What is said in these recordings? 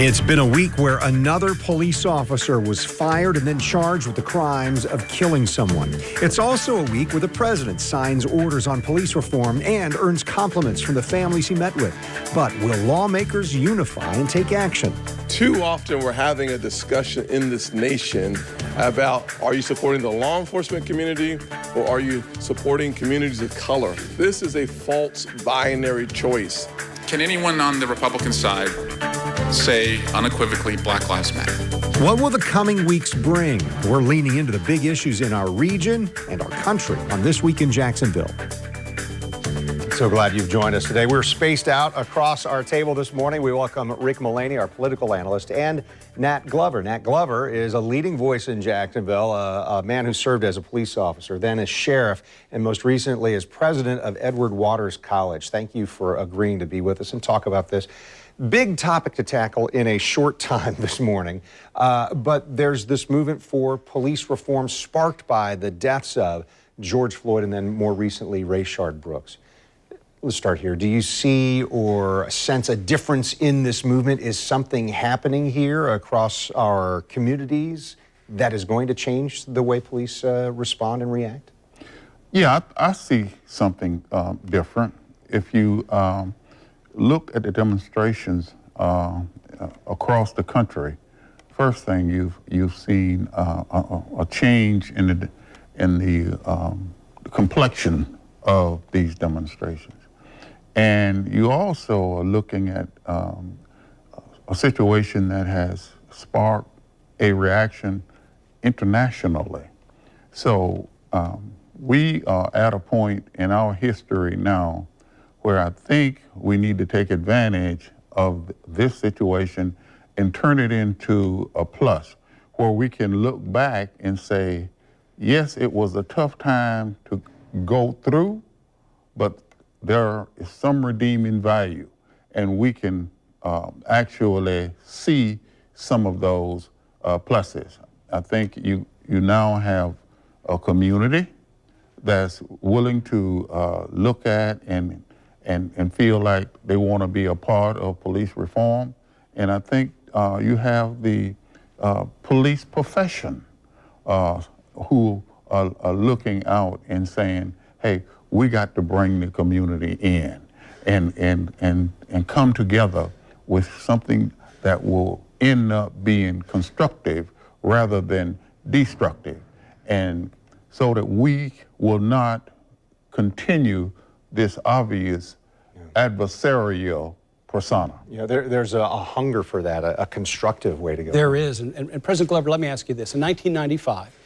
It's been a week where another police officer was fired and then charged with the crimes of killing someone. It's also a week where the president signs orders on police reform and earns compliments from the families he met with. But will lawmakers unify and take action? Too often we're having a discussion in this nation about, are you supporting the law enforcement community or are you supporting communities of color? This is a false binary choice. Can anyone on the Republican side say unequivocally Black Lives Matter? What will the coming weeks bring? We're leaning into the big issues in our region and our country on This Week in Jacksonville. So glad you've joined us today. We're spaced out across our table this morning. We welcome Rick Mullaney, our political analyst, and Nat Glover. Nat Glover is a leading voice in Jacksonville, a man who served as a police officer, then as sheriff, and most recently as president of Edward Waters College. Thank you for agreeing to be with us and talk about this big topic to tackle in a short time this morning. But there's this movement for police reform sparked by the deaths of George Floyd and then more recently Rayshard Brooks. Let's start here. Do you see or sense a difference in this movement? Is something happening here across our communities that is going to change the way police respond and react? Yeah, I see something different. If you look at the demonstrations across the country, first thing you've seen a change in the complexion of these demonstrations. And you also are looking at a situation that has sparked a reaction internationally. So we are at a point in our history now where I think we need to take advantage of this situation and turn it into a plus, where we can look back and say, yes, it was a tough time to go through, but there is some redeeming value, and we can actually see some of those pluses. I think you now have a community that's willing to look at and feel like they want to be a part of police reform, and I think you have the police profession who are looking out and saying, hey, we got to bring the community in and come together with something that will end up being constructive rather than destructive, and so that we will not continue this obvious adversarial persona. Yeah, there's a hunger for that, a constructive way to go. There is, and President Glover, let me ask you this. In 1995,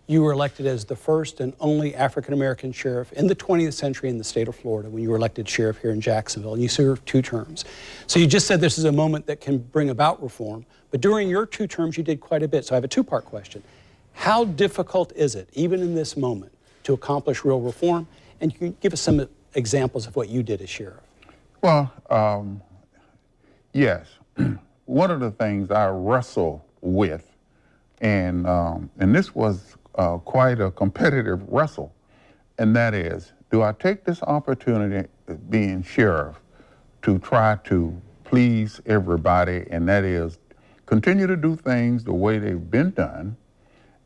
you were elected as the first and only African-American sheriff in the 20th century in the state of Florida when you were elected sheriff here in Jacksonville, and you served 2 terms. So you just said this is a moment that can bring about reform, but during your 2 terms you did quite a bit. So I have a 2-part question. How difficult is it, even in this moment, to accomplish real reform? And can you give us some examples of what you did as sheriff? Well, yes. One of the things I wrestle with, and this was quite a competitive wrestle, and that is, do I take this opportunity being sheriff to try to please everybody, and that is continue to do things the way they've been done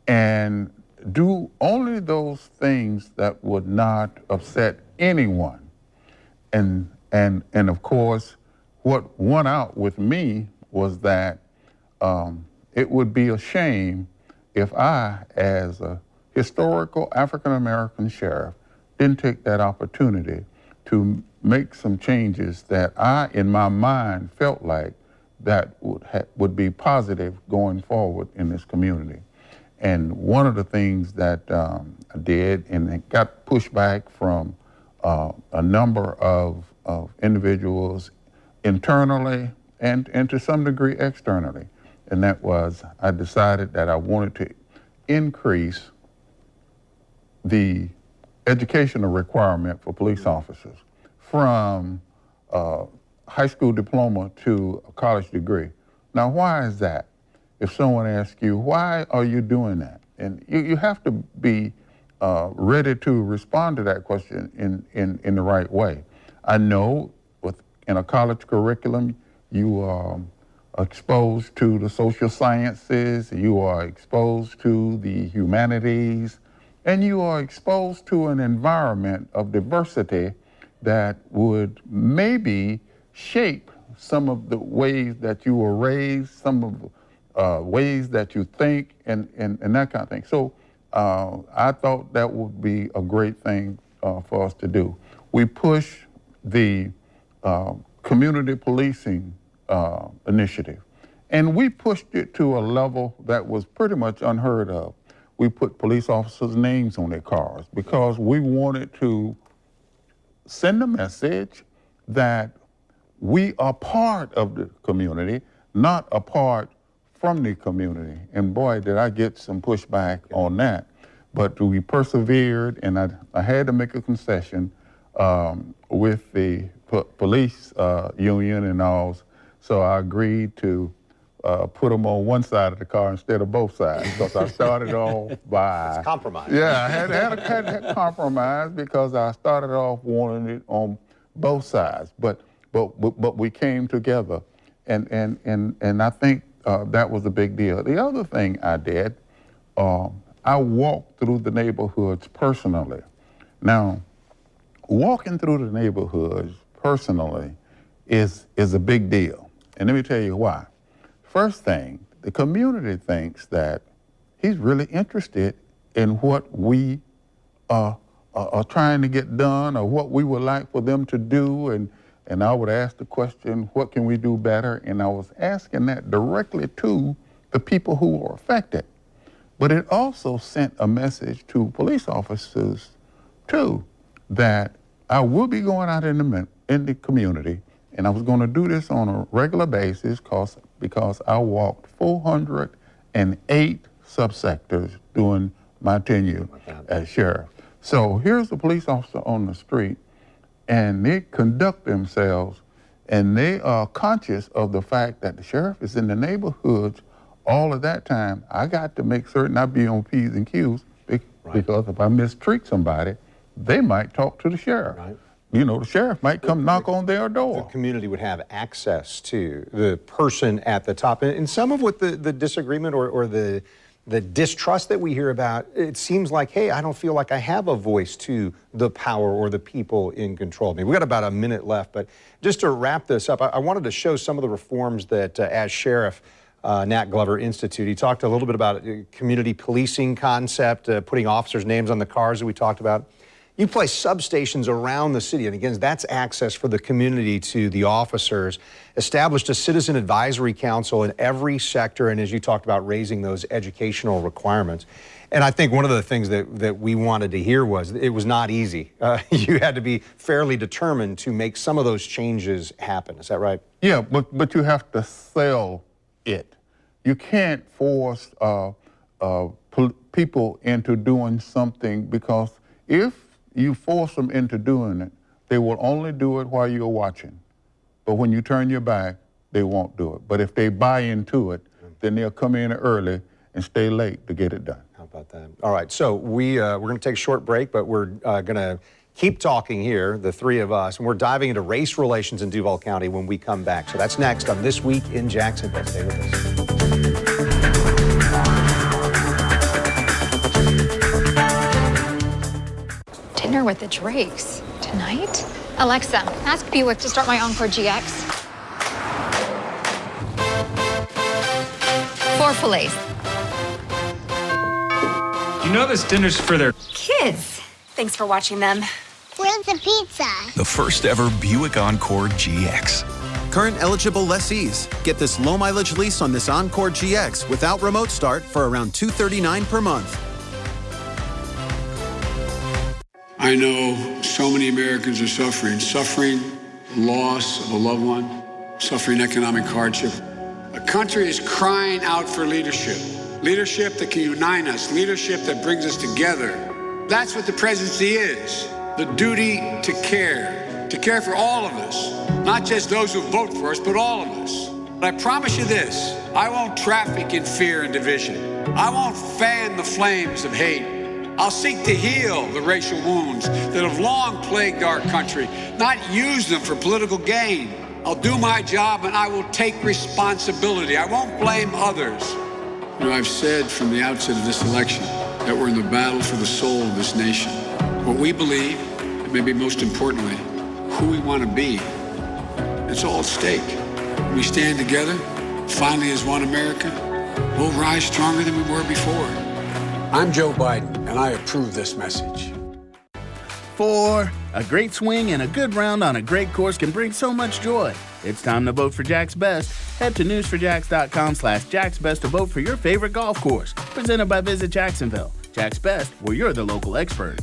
and do only those things that would not upset anyone. And of course, what won out with me was that it would be a shame if I, as a historical African-American sheriff, didn't take that opportunity to make some changes that I, in my mind, felt like that would be positive going forward in this community. And one of the things that I did, and it got pushed back from a number of individuals internally and to some degree externally, and that was, I decided that I wanted to increase the educational requirement for police officers from high school diploma to a college degree. Now, why is that? If someone asks you, why are you doing that? And you have to be ready to respond to that question in the right way. I know in a college curriculum, you exposed to the social sciences, you are exposed to the humanities, and you are exposed to an environment of diversity that would maybe shape some of the ways that you were raised, some of the ways that you think, and that kind of thing. So I thought that would be a great thing for us to do. We push the community policing initiative, and we pushed it to a level that was pretty much unheard of. We put police officers' names on their cars because we wanted to send a message that we are part of the community, not apart from the community. And boy, did I get some pushback on that. But we persevered, and I had to make a concession with the police union and all. So I agreed to put them on one side of the car instead of both sides, because I started off by... It's compromise. Yeah, I had to compromise because I started off wanting it on both sides. But we came together, and I think that was a big deal. The other thing I did, I walked through the neighborhoods personally. Now, walking through the neighborhoods personally is a big deal, and let me tell you why. First thing, the community thinks that he's really interested in what we are trying to get done or what we would like for them to do, and I would ask the question, what can we do better? And I was asking that directly to the people who were affected. But it also sent a message to police officers, too, that I will be going out in the community, and I was going to do this on a regular basis because I walked 408 subsectors during my tenure as sheriff. So here's a police officer on the street, and they conduct themselves, and they are conscious of the fact that the sheriff is in the neighborhoods all of that time. I got to make certain I be on P's and Q's because if I mistreat somebody, they might talk to the sheriff. Right. You know, the sheriff might come knock on their door. The community would have access to the person at the top. And some of what the disagreement or the distrust that we hear about, it seems like, hey, I don't feel like I have a voice to the power or the people in control of me. We've got about a minute left, but just to wrap this up, I wanted to show some of the reforms that as sheriff, Nat Glover instituted. He talked a little bit about community policing concept, putting officers' names on the cars that we talked about. You place substations around the city, and again, that's access for the community to the officers. Established a citizen advisory council in every sector, and as you talked about, raising those educational requirements. And I think one of the things that we wanted to hear was it was not easy. You had to be fairly determined to make some of those changes happen. Is that right? Yeah, but you have to sell it. You can't force people into doing something, because if you force them into doing it, they will only do it while you're watching. But when you turn your back, they won't do it. But if they buy into it, then they'll come in early and stay late to get it done. How about that? All right, so we're going to take a short break, but we're going to keep talking here, the three of us, and we're diving into race relations in Duval County when we come back. So that's next on This Week in Jacksonville. Stay with us. Dinner with the Drakes tonight? Alexa, ask Buick to start my Encore GX. 4 fillets. You know this dinner's for their kids. Thanks for watching them. Where's the pizza? The first ever Buick Encore GX. Current eligible lessees get this low mileage lease on this Encore GX without remote start for around $239 per month. I know so many Americans are suffering loss of a loved one, suffering economic hardship. The country is crying out for leadership that can unite us, leadership that brings us together. That's what the presidency is, the duty to care for all of us, not just those who vote for us, but all of us. But I promise you this, I won't traffic in fear and division. I won't fan the flames of hate. I'll seek to heal the racial wounds that have long plagued our country, not use them for political gain. I'll do my job and I will take responsibility. I won't blame others. You know, I've said from the outset of this election that we're in the battle for the soul of this nation. What we believe, and maybe most importantly, who we want to be, it's all at stake. We stand together, finally as one America, we'll rise stronger than we were before. I'm Joe Biden, and I approve this message. 4. A great swing and a good round on a great course can bring so much joy. It's time to vote for Jack's Best. Head to newsforjacks.com/JacksBest to vote for your favorite golf course. Presented by Visit Jacksonville. Jack's Best, where you're the local expert.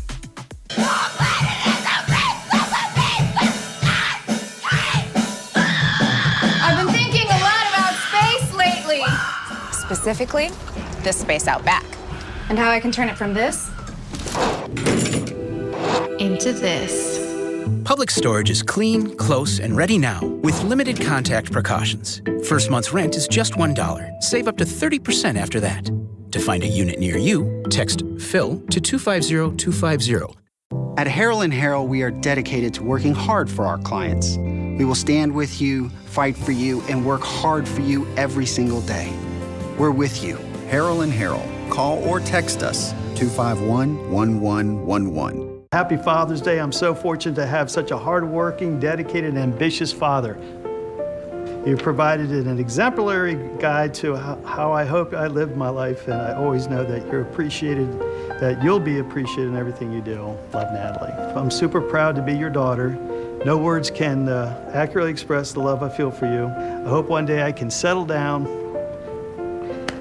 I've been thinking a lot about space lately. Specifically, this space out back. And how I can turn it from this into this. Public storage is clean, close, and ready now with limited contact precautions. First month's rent is just $1. Save up to 30% after that. To find a unit near you, text PHIL to 250250. At Harrell & Harrell, we are dedicated to working hard for our clients. We will stand with you, fight for you, and work hard for you every single day. We're with you. Harrell & Harrell. Call or text us 251-1111. Happy Father's Day. I'm so fortunate to have such a hardworking, dedicated, and ambitious father. You've provided an exemplary guide to how I hope I live my life, and I always know that you're appreciated, that you'll be appreciated in everything you do. Love, Natalie. I'm super proud to be your daughter. No words can accurately express the love I feel for you. I hope one day I can settle down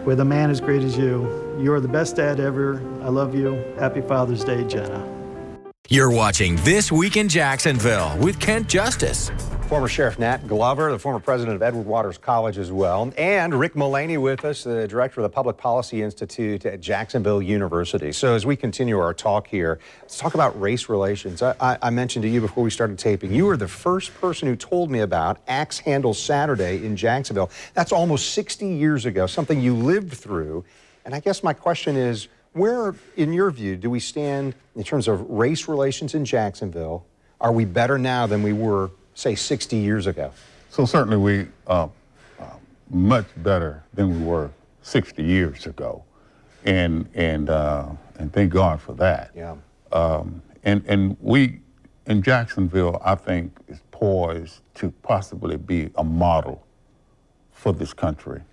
with a man as great as you. You're the best dad ever. I love you. Happy Father's Day, Jenna. You're watching This Week in Jacksonville with Kent Justice. Former Sheriff Nat Glover, the former president of Edward Waters College as well, and Rick Mullaney with us, the director of the Public Policy Institute at Jacksonville University. So as we continue our talk here, let's talk about race relations. I mentioned to you before we started taping, you were the first person who told me about Axe Handle Saturday in Jacksonville. That's almost 60 years ago, something you lived through. And I guess my question is, where, in your view, do we stand in terms of race relations in Jacksonville? Are we better now than we were, say, 60 years ago? So certainly we are much better than we were 60 years ago, and thank God for that. Yeah. And we in Jacksonville, I think, is poised to possibly be a model for this country.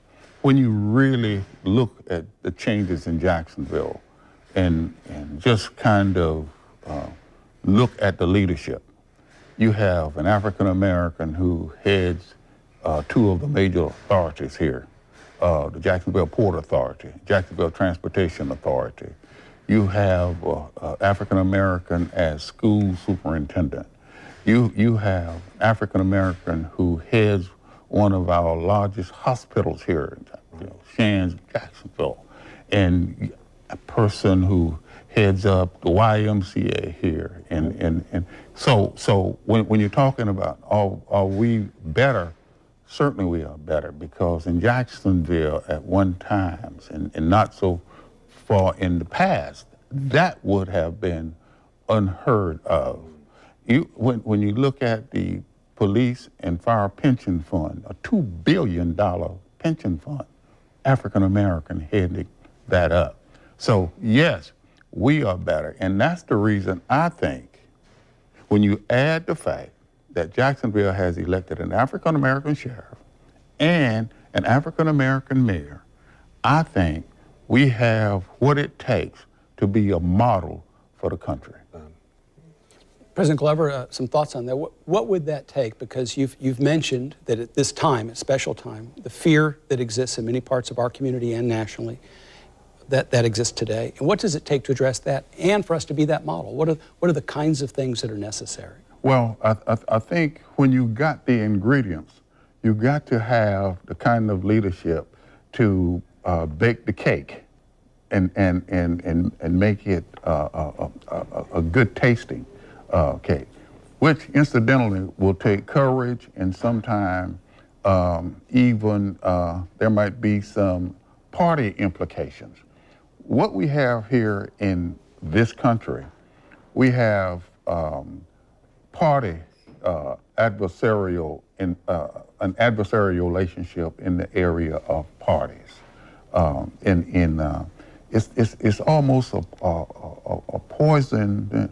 When you really look at the changes in Jacksonville and just kind of look at the leadership, you have an African American who heads two of the major authorities here, the Jacksonville Port Authority, Jacksonville Transportation Authority. You have African American as school superintendent. You have African American who heads one of our largest hospitals here, Shands, Jacksonville, and a person who heads up the YMCA here. And so when you're talking about are we better, certainly we are better, because in Jacksonville at one time, and not so far in the past, that would have been unheard of. When you look at the Police and Fire Pension Fund, a $2 billion pension fund, African American heading that up. So yes, we are better. And that's the reason I think when you add the fact that Jacksonville has elected an African American sheriff and an African American mayor, I think we have what it takes to be a model for the country. President Glover, some thoughts on that. What would that take? Because you've mentioned that at this time, a special time, the fear that exists in many parts of our community and nationally, that exists today. And what does it take to address that and for us to be that model? What are the kinds of things that are necessary? Well, I think when you got the ingredients, you got to have the kind of leadership to bake the cake and make it a good tasting cake, which incidentally will take courage, and sometimes even there might be some party implications. What we have here in this country, we have party adversarial an adversarial relationship in the area of parties. It's almost a poisonous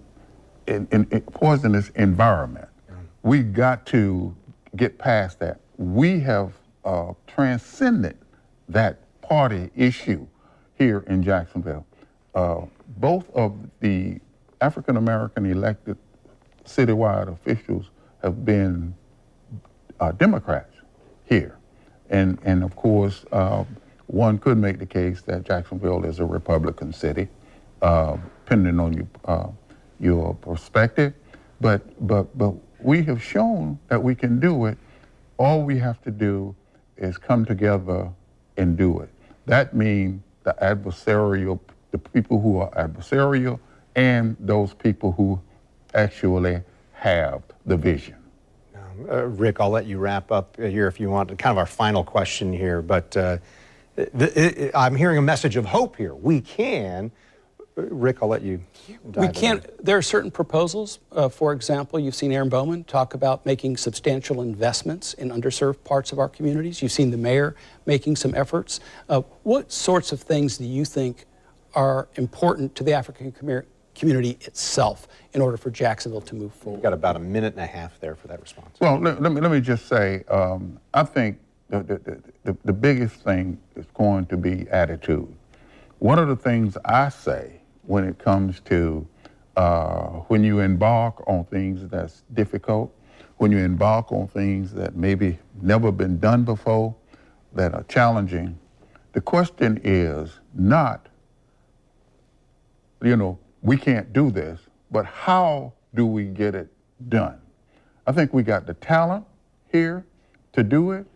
environment. We got to get past that. We have transcended that party issue here in Jacksonville. Both of the African American elected citywide officials have been Democrats here. And of course, one could make the case that Jacksonville is a Republican city, depending on your perspective. But we have shown that we can do it. All we have to do is come together and do it. That means the people who are adversarial and those people who actually have the vision. Rick, I'll let you wrap up here if you want, kind of our final question here, but I'm hearing a message of hope here. We can. Rick, I'll let you dive We can. There are certain proposals. For example, you've seen Aaron Bowman talk about making substantial investments in underserved parts of our communities. You've seen the mayor making some efforts. What sorts of things do you think are important to the African community itself in order for Jacksonville to move forward? We've got about a minute and a half there for that response. Well, let me just say, I think the biggest thing is going to be attitude. One of the things I say when it comes to when you embark on things that's difficult, when you embark on things that maybe never been done before, that are challenging, the question is not, we can't do this, but how do we get it done? I think we got the talent here to do it.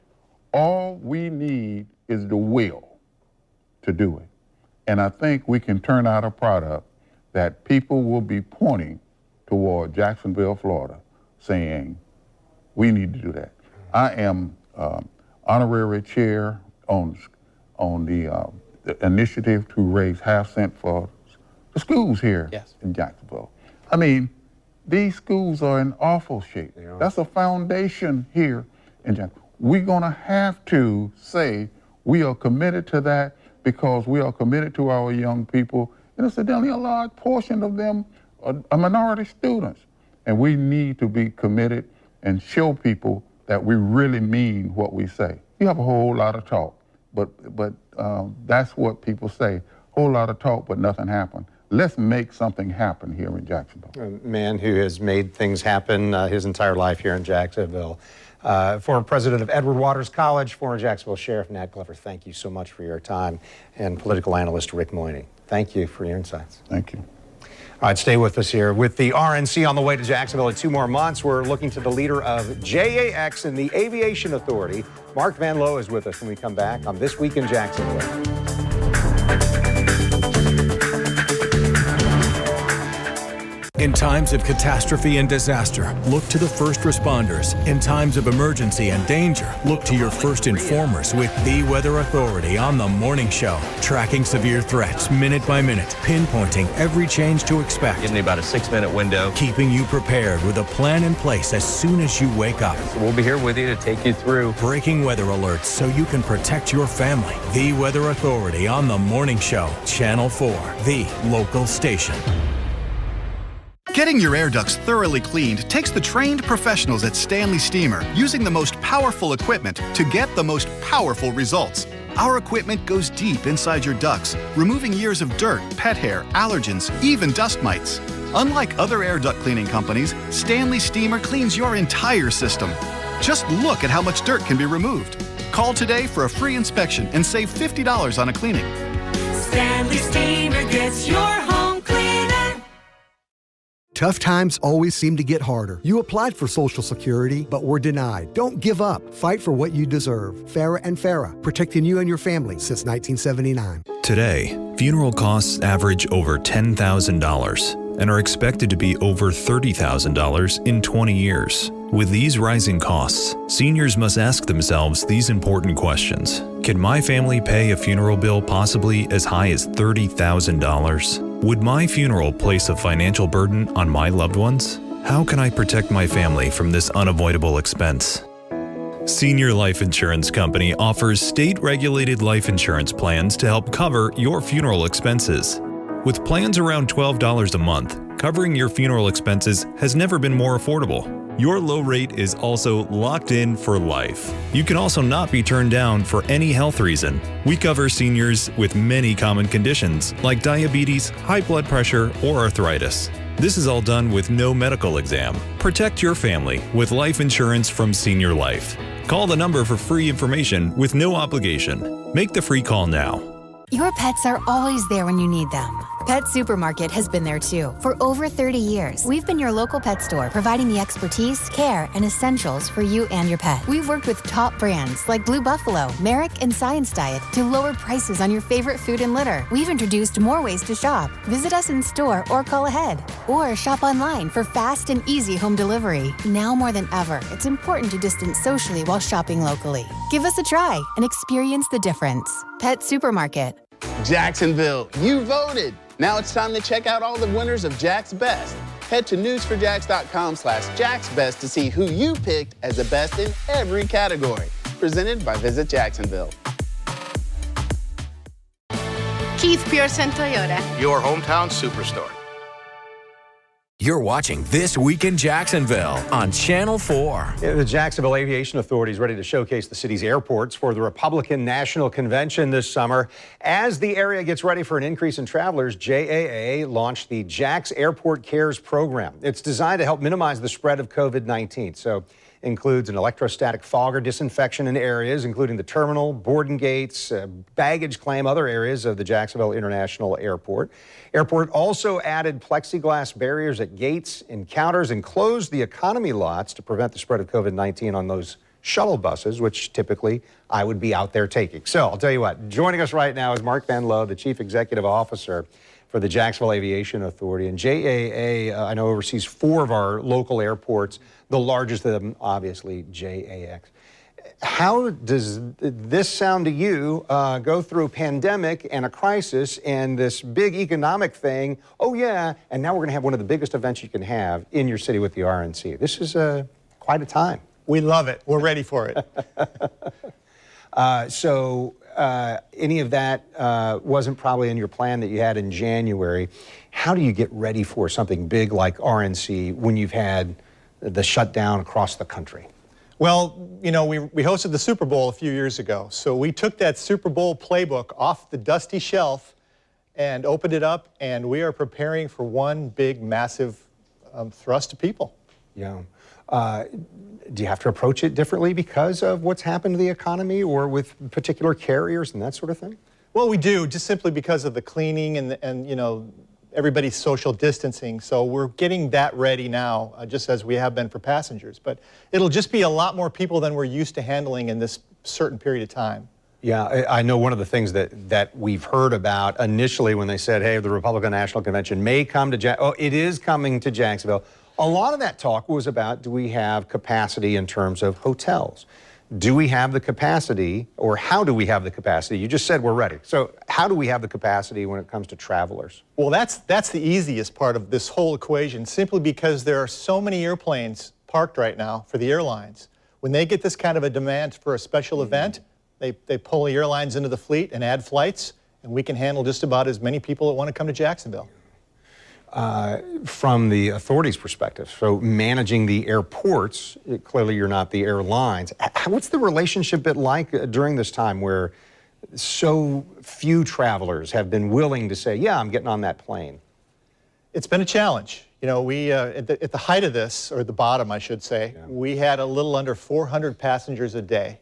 All we need is the will to do it. And I think we can turn out a product that people will be pointing toward Jacksonville, Florida, saying, we need to do that. I am honorary chair on the initiative to raise half cent for the schools here in Jacksonville. I mean, these schools are in awful shape. That's a foundation here in Jacksonville. We're gonna have to say we are committed to that because we are committed to our young people. And incidentally, a large portion of them are minority students. And we need to be committed and show people that we really mean what we say. You have a whole lot of talk, but that's what people say. Whole lot of talk, but nothing happened. Let's make something happen here in Jacksonville. A man who has made things happen his entire life here in Jacksonville. Former president of Edward Waters College, former Jacksonville Sheriff Nat Glover, thank you so much for your time. And political analyst Rick Moyney, thank you for your insights. Thank you. All right, stay with us here. With the RNC on the way to Jacksonville in 2 more months, we're looking to the leader of JAX and the Aviation Authority. Mark Van Lowe is with us when we come back on This Week in Jacksonville. In times of catastrophe and disaster, look to the first responders. In times of emergency and danger, look to your first informers with the Weather Authority on The Morning Show. Tracking severe threats minute by minute, pinpointing every change to expect. Giving you about a 6-minute window. Keeping you prepared with a plan in place as soon as you wake up. So we'll be here with you to take you through. Breaking weather alerts so you can protect your family. The Weather Authority on The Morning Show. Channel 4, the local station. Getting your air ducts thoroughly cleaned takes the trained professionals at Stanley Steamer using the most powerful equipment to get the most powerful results. Our equipment goes deep inside your ducts, removing years of dirt, pet hair, allergens, even dust mites. Unlike other air duct cleaning companies, Stanley Steamer cleans your entire system. Just look at how much dirt can be removed. Call today for a free inspection and save $50 on a cleaning. Stanley Steamer gets your home cleaner. Tough times always seem to get harder. You applied for Social Security, but were denied. Don't give up. Fight for what you deserve. FARA and FARA, protecting you and your family since 1979. Today, funeral costs average over $10,000 and are expected to be over $30,000 in 20 years. With these rising costs, seniors must ask themselves these important questions. Can my family pay a funeral bill possibly as high as $30,000? Would my funeral place a financial burden on my loved ones? How can I protect my family from this unavoidable expense? Senior Life Insurance Company offers state-regulated life insurance plans to help cover your funeral expenses. With plans around $12 a month, covering your funeral expenses has never been more affordable. Your low rate is also locked in for life. You can also not be turned down for any health reason. We cover seniors with many common conditions like diabetes, high blood pressure, or arthritis. This is all done with no medical exam. Protect your family with life insurance from Senior Life. Call the number for free information with no obligation. Make the free call now. Your pets are always there when you need them. Pet Supermarket has been there too. For over 30 years, we've been your local pet store, providing the expertise, care, and essentials for you and your pet. We've worked with top brands like Blue Buffalo, Merrick, and Science Diet to lower prices on your favorite food and litter. We've introduced more ways to shop. Visit us in store or call ahead. Or shop online for fast and easy home delivery. Now more than ever, it's important to distance socially while shopping locally. Give us a try and experience the difference. Pet Supermarket. Jacksonville, you voted. Now it's time to check out all the winners of Jack's Best. Head to newsforjacks.com/JacksBest to see who you picked as the best in every category. Presented by Visit Jacksonville. Keith Pearson Toyota. Your hometown superstore. You're watching This Week in Jacksonville on Channel 4. The Jacksonville Aviation Authority is ready to showcase the city's airports for the Republican National Convention this summer. As the area gets ready for an increase in travelers, JAA launched the Jax Airport Cares program. It's designed to help minimize the spread of COVID-19. So includes an electrostatic fogger disinfection in areas, including the terminal, boarding gates, baggage claim, other areas of the Jacksonville International Airport. Airport also added plexiglass barriers at gates and counters and closed the economy lots to prevent the spread of COVID-19 on those shuttle buses, which typically I would be out there taking. So I'll tell you what, joining us right now is Mark Van Lowe, the Chief Executive Officer for the Jacksonville Aviation Authority. And JAA, I know, oversees 4 of our local airports, the largest of them, obviously, JAX. How does this sound to you, go through a pandemic and a crisis and this big economic thing? Oh, yeah, and now we're going to have one of the biggest events you can have in your city with the RNC. This is quite a time. We love it. We're ready for it. Any of that wasn't probably in your plan that you had in January. How do you get ready for something big like RNC when you've had the shutdown across the country? Well, you know, we hosted the Super Bowl a few years ago. So we took that Super Bowl playbook off the dusty shelf and opened it up, and we are preparing for one big, massive thrust to people. Yeah. Do you have to approach it differently because of what's happened to the economy or with particular carriers and that sort of thing? Well, we do, just simply because of the cleaning and you know, everybody's social distancing. So we're getting that ready now, just as we have been for passengers. But it'll just be a lot more people than we're used to handling in this certain period of time. Yeah, I know one of the things that we've heard about initially when they said, hey, the Republican National Convention may come to it is coming to Jacksonville. A lot of that talk was about, do we have capacity in terms of hotels? Do we have the capacity, or how do we have the capacity? You just said we're ready. So how do we have the capacity when it comes to travelers? Well, that's the easiest part of this whole equation, simply because there are so many airplanes parked right now for the airlines. When they get this kind of a demand for a special event, they pull the airlines into the fleet and add flights, and we can handle just about as many people that want to come to Jacksonville. From the authority's perspective, so managing the airports, clearly you're not the airlines. What's the relationship been like during this time where so few travelers have been willing to say, yeah, I'm getting on that plane? It's been a challenge. You know, we, at the height of this, or the bottom, I should say, we had a little under 400 passengers a day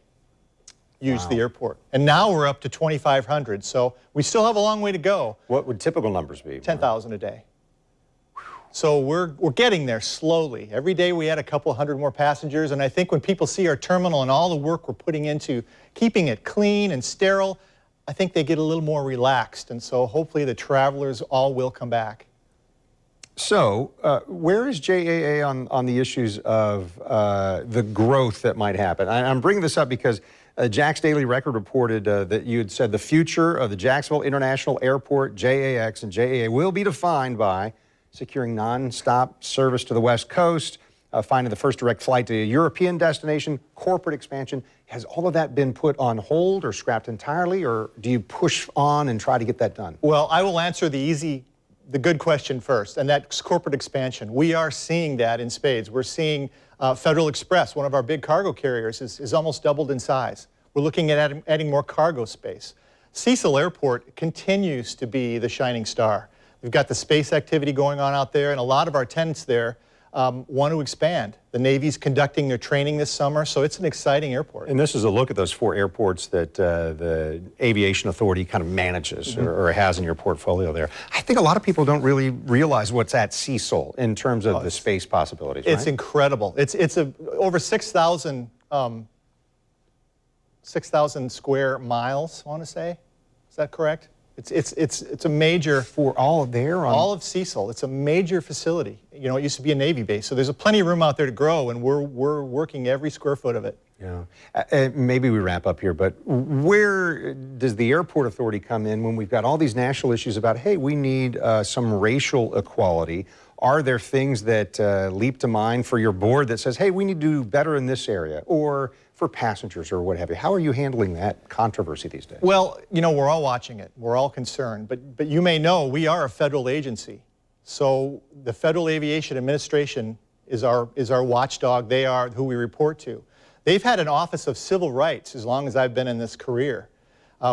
use the airport. And now we're up to 2,500, so we still have a long way to go. What would typical numbers be? 10,000 a day. So we're getting there slowly. Every day we add a couple hundred more passengers, and I think when people see our terminal and all the work we're putting into keeping it clean and sterile, I think they get a little more relaxed, and so hopefully the travelers all will come back. So where is JAA on the issues of the growth that might happen? I'm bringing this up because Jack's Daily Record reported that you had said the future of the Jacksonville International Airport, JAX and JAA, will be defined by securing nonstop service to the West Coast, finding the first direct flight to a European destination, corporate expansion. Has all of that been put on hold or scrapped entirely, or do you push on and try to get that done? Well, I will answer the good question first, and that's corporate expansion. We are seeing that in spades. We're seeing Federal Express, one of our big cargo carriers, is almost doubled in size. We're looking at adding more cargo space. Cecil Airport continues to be the shining star. We've got the space activity going on out there, and a lot of our tenants there want to expand. The Navy's conducting their training this summer, so it's an exciting airport. And this is a look at those 4 airports that the Aviation Authority kind of manages or has in your portfolio there. I think a lot of people don't really realize what's at Cecil in terms of the space possibilities, It's right? incredible. It's over 6,000 square miles, I want to say. Is that correct? It's a major... For all of there? All of Cecil. It's a major facility. You know, it used to be a Navy base, so there's plenty of room out there to grow, and we're working every square foot of it. Yeah. Maybe we wrap up here, but where does the Airport Authority come in when we've got all these national issues about, hey, we need some racial equality? Are there things that leap to mind for your board that says, hey, we need to do better in this area, or for passengers or what have you? How are you handling that controversy these days? Well, you know, we're all watching it. We're all concerned. But you may know we are a federal agency. So the Federal Aviation Administration is our watchdog. They are who we report to. They've had an Office of Civil Rights as long as I've been in this career.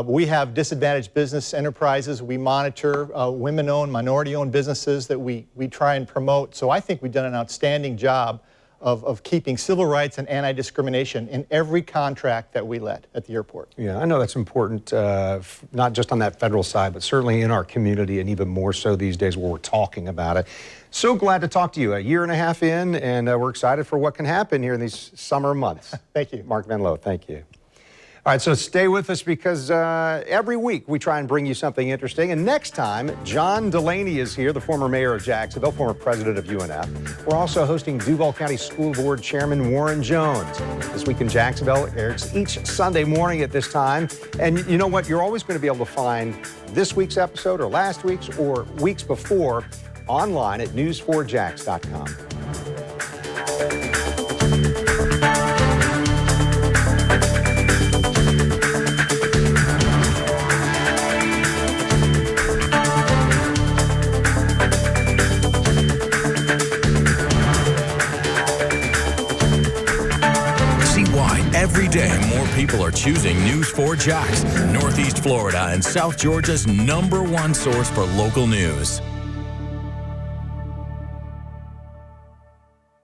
We have disadvantaged business enterprises. We monitor women-owned, minority-owned businesses that we try and promote. So I think we've done an outstanding job of keeping civil rights and anti-discrimination in every contract that we let at the airport. Yeah, I know that's important, not just on that federal side, but certainly in our community, and even more so these days where we're talking about it. So glad to talk to you. A year and a half in, and we're excited for what can happen here in these summer months. Thank you. Mark Van Loo, thank you. All right, so stay with us because every week we try and bring you something interesting. And next time, John Delaney is here, the former mayor of Jacksonville, former president of UNF. We're also hosting Duval County School Board Chairman Warren Jones. This Week in Jacksonville airs each Sunday morning at this time. And you know what? You're always going to be able to find this week's episode or last week's or weeks before online at news4jax.com. Every day, more people are choosing News 4 Jax, Northeast Florida and South Georgia's #1 source for local news.